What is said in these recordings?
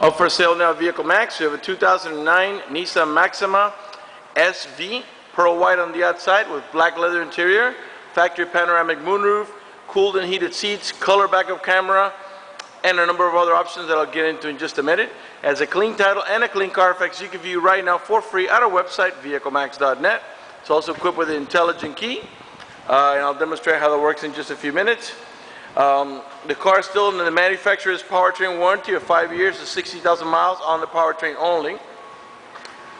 Up for sale now, Vehicle Max. We have a 2009 Nissan Maxima SV, pearl white on the outside with black leather interior, factory panoramic moonroof, cooled and heated seats, color backup camera, and a number of other options that I'll get into in just a minute. It has a clean title and a clean Carfax you can view right now for free at our website, vehiclemax.net. It's also equipped with an intelligent key, and I'll demonstrate how that works in just a few minutes. The car is still in the manufacturer's powertrain warranty of 5 years to 60,000 miles on the powertrain only.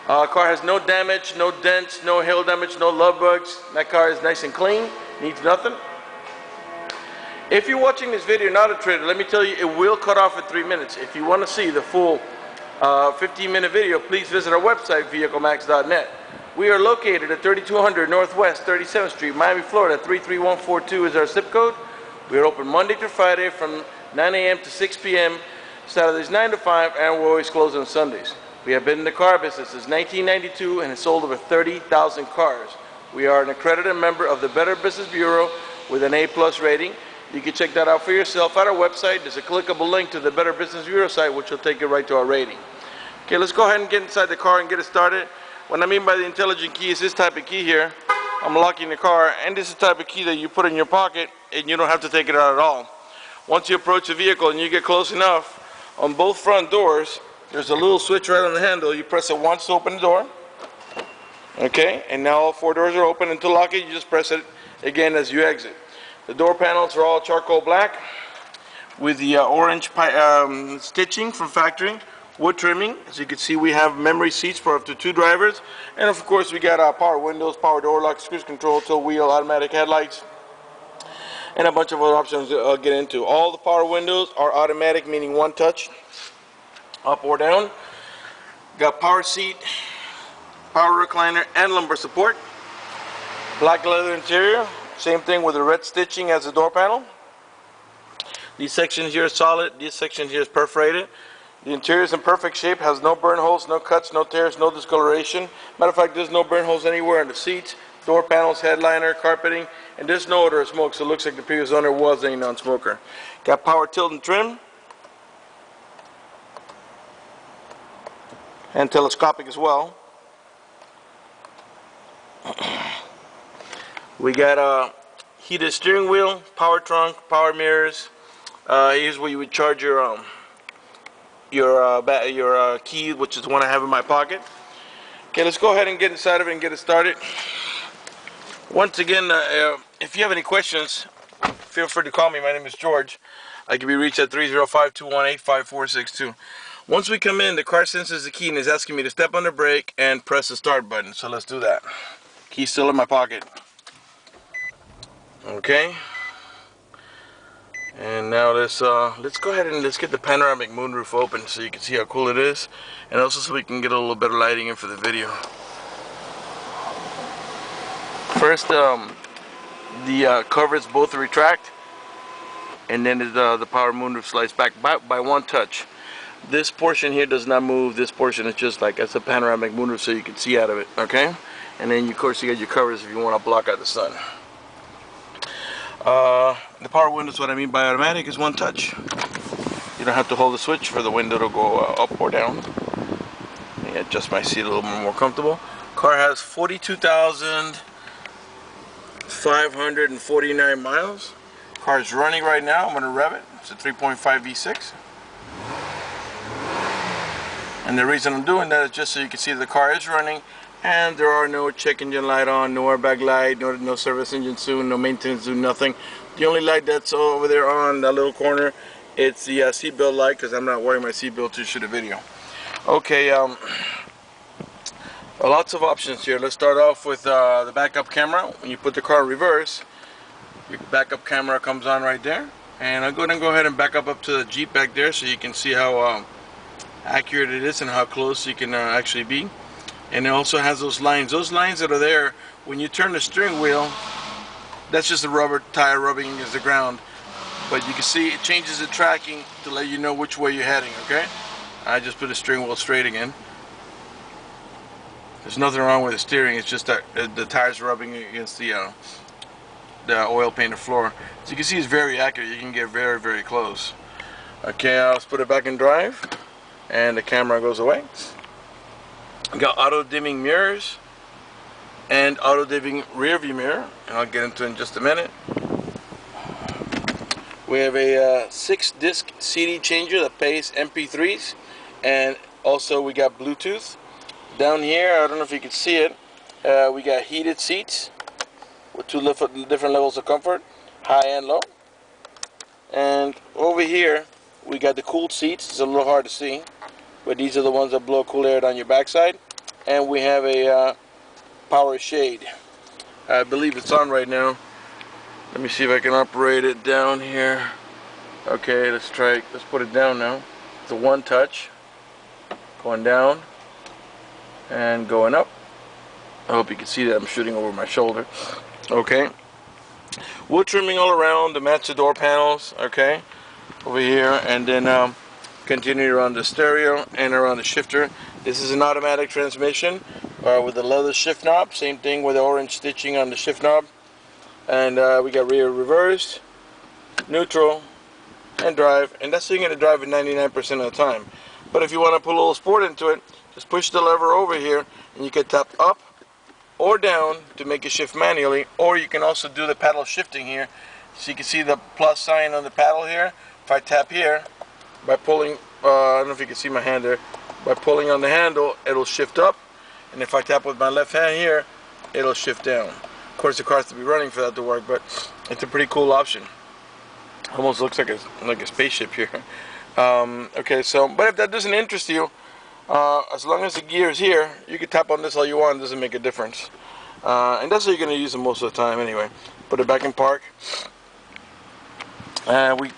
Car has no damage, no dents, no hail damage, no love bugs. That car is nice and clean, needs nothing. If you're watching this video not a trader, let me tell you, it will cut off at 3 minutes. If you want to see the full 15-minute video, please visit our website, vehiclemax.net. We are located at 3200 Northwest 37th Street, Miami, Florida. 33142 is our zip code. We are open Monday through Friday from 9 a.m. to 6 p.m., Saturdays 9 to 5, and we're always closed on Sundays. We have been in the car business since 1992 and have sold over 30,000 cars. We are an accredited member of the Better Business Bureau with an A+ rating. You can check that out for yourself at our website. There's a clickable link to the Better Business Bureau site, which will take you right to our rating. Okay, let's go ahead and get inside the car and get it started. What I mean by the intelligent key is this type of key here. I'm locking the car, and this is the type of key that you put in your pocket and you don't have to take it out at all. Once you approach the vehicle and you get close enough, on both front doors there's a little switch right on the handle. You press it once to open the door, okay, and now all 4 doors are open. And to lock it, you just press it again as you exit. The door panels are all charcoal black with the orange stitching from factory. Wood trimming. As you can see, we have memory seats for up to 2 drivers, and of course we got power windows, power door locks, cruise control, tilt wheel, automatic headlights, and a bunch of other options I'll get into. All the power windows are automatic, meaning one touch, up or down. Got power seat, power recliner, and lumbar support. Black leather interior, same thing with the red stitching as the door panel. These sections here are solid, this section here is perforated. The interior is in perfect shape, has no burn holes, no cuts, no tears, no discoloration. Matter of fact, there's no burn holes anywhere in the seats, door panels, headliner, carpeting, and there's no odor of smoke, so it looks like the previous owner was a non-smoker. Got power tilt and trim, and telescopic as well. We got a heated steering wheel, power trunk, power mirrors. Here's where you would charge your key, which is the one I have in my pocket. Okay, let's go ahead and get inside of it and get it started. Once again, if you have any questions, feel free to call me. My name is George. I can be reached at 305-218-5462. Once we come in, the car senses the key and is asking me to step on the brake and press the start button. So let's do that. Key's still in my pocket. Okay. And now let's go ahead and let's get the panoramic moonroof open so you can see how cool it is, and also so we can get a little better lighting in for the video. First, the covers both retract, and then the power moonroof slides back by one touch. This portion here does not move. This portion is just like it's a panoramic moonroof, so you can see out of it. Okay, and then of course you get your covers if you want to block out the sun. The power windows, what I mean by automatic, is one touch. You don't have to hold the switch for the window to go up or down. Let me adjust my seat a little more comfortable. Car has 42,549 miles. Car is running right now. I'm going to rev it. It's a 3.5 V6. And the reason I'm doing that is just so you can see the car is running, and there are no check engine light on, no airbag light, no service engine soon, no maintenance soon, nothing. The only light that's over there on that little corner, it's the seatbelt light, because I'm not wearing my seatbelt to shoot a video. Okay, lots of options here. Let's start off with the backup camera. When you put the car in reverse, your backup camera comes on right there. And I'm going to go ahead and back up to the Jeep back there so you can see how accurate it is and how close you can actually be. And it also has those lines that are there when you turn the steering wheel. That's just a rubber tire rubbing against the ground, but you can see it changes the tracking to let you know which way you're heading. Okay, I just put the steering wheel straight again. There's nothing wrong with the steering, it's just that the tires rubbing against the oil painted floor. So you can see it's very accurate. You can get very, very close. Okay, let's put it back in drive. and the camera goes away. We got auto dimming mirrors and auto dimming rear view mirror, and I'll get into it in just a minute. We have a 6-disc CD changer that plays MP3s, and also we got Bluetooth. Down here, I don't know if you can see it, we got heated seats with 2 different levels of comfort, high and low. And over here, we got the cooled seats. It's a little hard to see, but these are the ones that blow cool air down your backside. And we have a power shade. I believe it's on right now. Let me see if I can operate it down here. Okay, let's put it down now. It's a one touch. Going down and going up. I hope you can see that I'm shooting over my shoulder. Okay. Wood trimming all around to match the door panels. Okay. Over here, and then continue around the stereo and around the shifter. This is an automatic transmission with the leather shift knob. Same thing with the orange stitching on the shift knob. And we got rear reversed, neutral, and drive. And that's how you're going to drive it 99% of the time. But if you want to put a little sport into it, just push the lever over here, and you can tap up or down to make it shift manually. Or you can also do the paddle shifting here. So you can see the plus sign on the paddle here. If I tap here, by pulling, I don't know if you can see my hand there, by pulling on the handle, it'll shift up. And if I tap with my left hand here, it'll shift down. Of course, the car has to be running for that to work, but it's a pretty cool option. Almost looks like a spaceship here. Okay, so, but if that doesn't interest you, as long as the gear is here, you can tap on this all you want. It doesn't make a difference. And that's how you're going to use it most of the time anyway. Put it back in park. We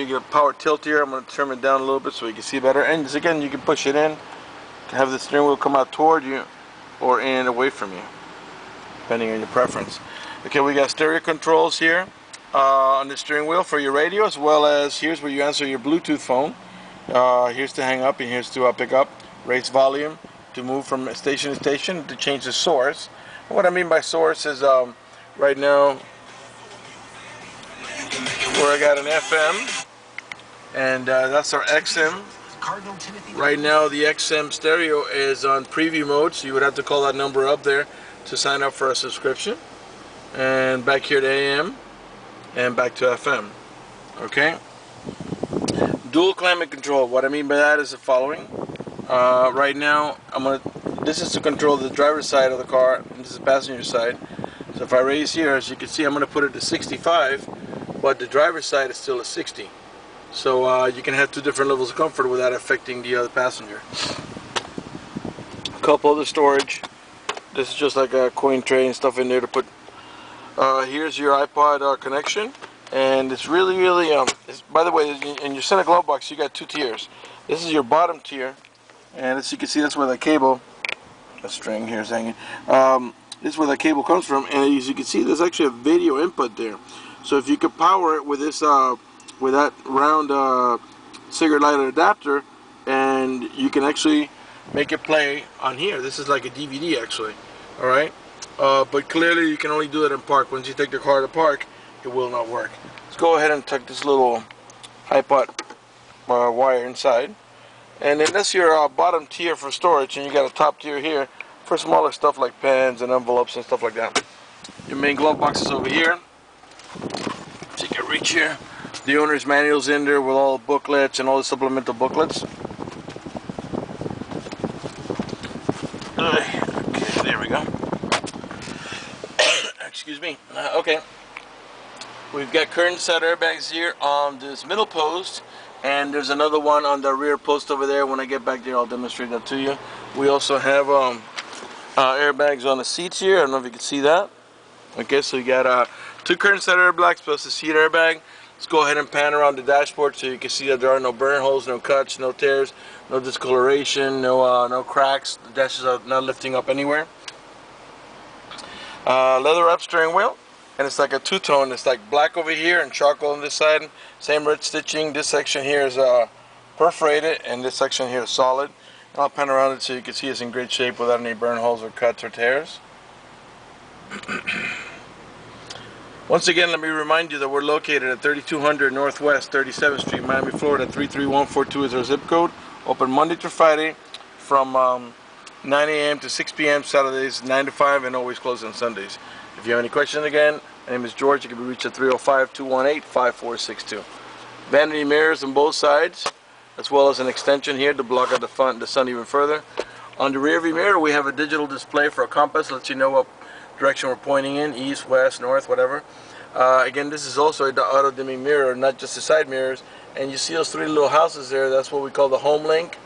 get a power tilt here. I'm going to trim it down a little bit so you can see better. And again, you can push it in to have the steering wheel come out toward you or in and away from you, depending on your preference. Okay, we got stereo controls here on the steering wheel for your radio, as well as here's where you answer your Bluetooth phone. Here's to hang up, and here's to pick up. Raise volume to move from station to station, to change the source. And what I mean by source is right now where I got an FM, and that's our XM. Right now the XM stereo is on preview mode, so you would have to call that number up there to sign up for a subscription. And back here to AM and back to FM. Okay. Dual climate control. What I mean by that is the following. Right now this is to control the driver's side of the car, and this is the passenger side. So if I raise here, as you can see, I'm going to put it to 65, but the driver's side is still at 60. So you can have 2 different levels of comfort without affecting the other passenger. A couple other storage. This is just like a coin tray and stuff in there to put. Here's your iPod connection, and it's really, by the way, in your center glove box you got 2 tiers. This is your bottom tier, and as you can see, that's where the cable, the string here is hanging. This is where the cable comes from, and as you can see, there's actually a video input there. So if you could power it with this, with that round cigarette lighter adapter, and you can actually make it play on here. This is like a DVD actually. All right. But clearly you can only do it in park. Once you take the car to park, it will not work. Let's go ahead and tuck this little iPod wire inside. And then that's your bottom tier for storage, and you got a top tier here for smaller stuff like pens and envelopes and stuff like that. Your main glove box is over here. So you can reach here. The owner's manual's in there with all the booklets and all the supplemental booklets. Okay, there we go. Excuse me. Okay. We've got curtain side airbags here on this middle post, and there's another one on the rear post over there. When I get back there, I'll demonstrate that to you. We also have airbags on the seats here. I don't know if you can see that. Okay, so you got 2 curtain side airbags plus the seat airbag. Let's go ahead and pan around the dashboard so you can see that there are no burn holes, no cuts, no tears, no discoloration, no cracks. The dashes are not lifting up anywhere. Leather wrap steering wheel, and it's like a 2-tone. It's like black over here and charcoal on this side. Same red stitching. This section here is perforated, and this section here is solid. I'll pan around it so you can see it's in great shape without any burn holes or cuts or tears. Once again, let me remind you that we're located at 3200 Northwest 37th Street, Miami, Florida. 33142 is our zip code. Open Monday through Friday from 9 a.m. to 6 p.m. Saturdays 9 to 5, and always closed on Sundays. If you have any questions, again, my name is George. You can be reached at 305-218-5462. Vanity mirrors on both sides, as well as an extension here to block out the sun even further. On the rear view mirror, we have a digital display for a compass, lets you know what direction we're pointing in, east, west, north, whatever. Again, this is also the auto dimming mirror, not just the side mirrors. And you see those three little houses there, that's what we call the home link,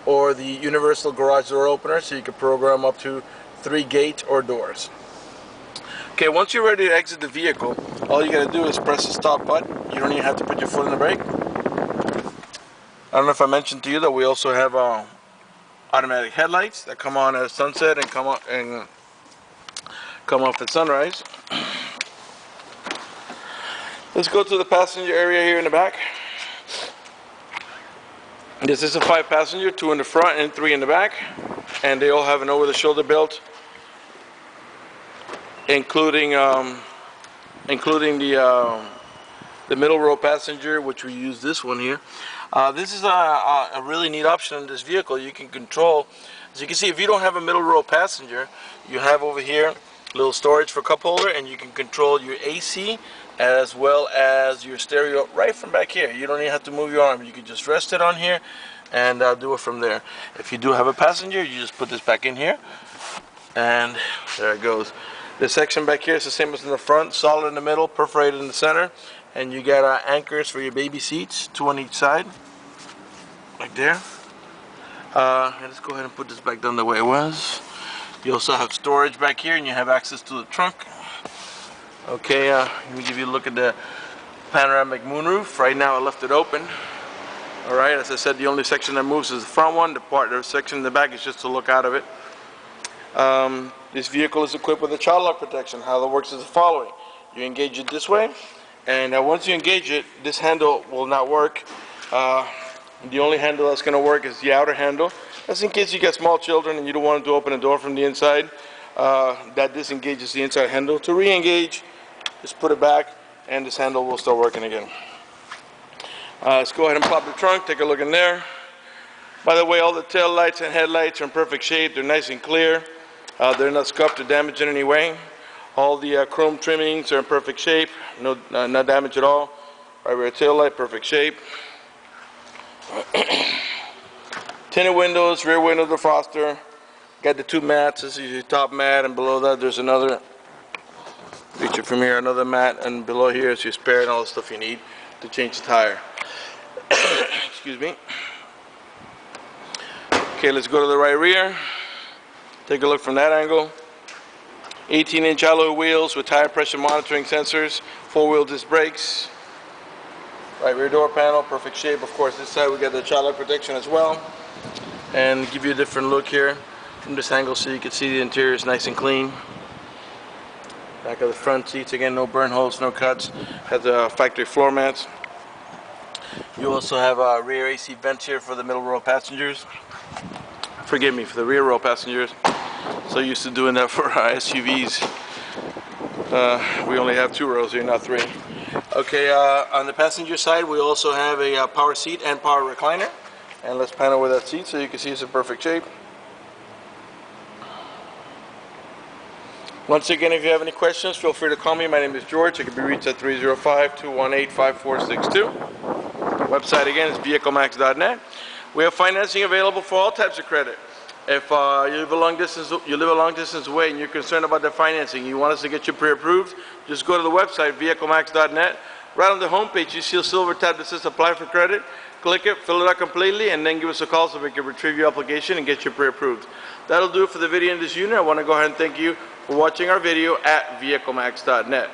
or the universal garage door opener, so you can program up to 3 gates or doors. Okay, once you're ready to exit the vehicle, all you gotta do is press the stop button. You don't even have to put your foot on the brake. I don't know if I mentioned to you that we also have automatic headlights that come on at sunset and come off at sunrise. Let's go to the passenger area here in the back. This is a 5-passenger, 2 in the front and 3 in the back, and they all have an over-the-shoulder belt, including the middle row passenger, which we use this one here. This is a really neat option in this vehicle. You can control, as you can see, if you don't have a middle row passenger, you have over here a little storage for cup holder, and you can control your AC as well as your stereo right from back here. You don't even have to move your arm. You can just rest it on here and do it from there. If you do have a passenger, you just put this back in here, and there it goes. The section back here is the same as in the front, solid in the middle, perforated in the center, and you got anchors for your baby seats, 2 on each side, like there. Let's go ahead and put this back down the way it was. You also have storage back here, and you have access to the trunk. Okay, let me give you a look at the panoramic moonroof. Right now I left it open. Alright, as I said, the only section that moves is the front one. The section in the back is just to look out of it. This vehicle is equipped with a child lock protection. How that works is the following. You engage it this way, and once you engage it, this handle will not work. The only handle that's going to work is the outer handle. That's in case you got small children and you don't want them to open the door from the inside. That disengages the inside handle. To re-engage, just put it back, and this handle will start working again. Let's go ahead and pop the trunk, take a look in there. By the way, all the tail lights and headlights are in perfect shape. They're nice and clear. They're not scuffed or damaged in any way. All the chrome trimmings are in perfect shape. No damage at all. Right rear tail light, perfect shape. Tinted windows, rear window defroster. Got the 2 mats. This is your top mat, and below that there's another. Reach it from here, another mat, and below here is your spare and all the stuff you need to change the tire. Excuse me. Okay, let's go to the right rear. Take a look from that angle. 18-inch alloy wheels with tire pressure monitoring sensors, 4-wheel disc brakes. Right rear door panel, perfect shape. Of course, this side we got the child lock protection as well. And give you a different look here from this angle so you can see the interior is nice and clean. Back of the front seats, again, no burn holes, no cuts. Has the factory floor mats. You also have rear AC vents here for the middle row passengers. Forgive me, for the rear row passengers. So used to doing that for SUVs. We only have 2 rows here, not 3. Okay, on the passenger side, we also have a power seat and power recliner. And let's pan over that seat so you can see it's in perfect shape. Once again, if you have any questions, feel free to call me. My name is George. I can be reached at 305-218-5462. Website again is vehiclemax.net. We have financing available for all types of credit. If you live a long distance away and you're concerned about the financing, you want us to get you pre-approved, just go to the website vehiclemax.net. Right on the homepage, you see a silver tab that says apply for credit. Click it, fill it out completely, and then give us a call so we can retrieve your application and get you pre-approved. That'll do it for the video in this unit. I want to go ahead and thank you for watching our video at vehiclemax.net.